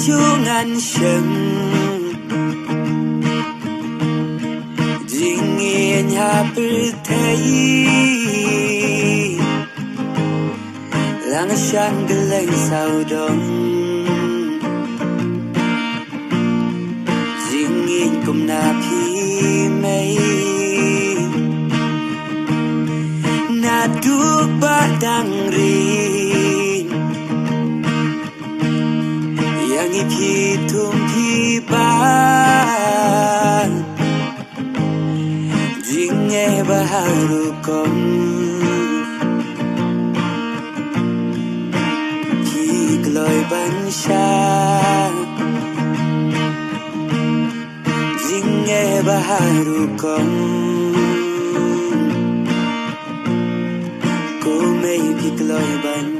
chung ăn sừng dinh yên nhà bự thấy lang sang cái lên sao đông dinh yên cùng na phi mây na du ba đang rin yang ipi tum pi ba ding nghe baharu kom ki gloi ban sha ding nghe baharu kom cô mây ki gloi ban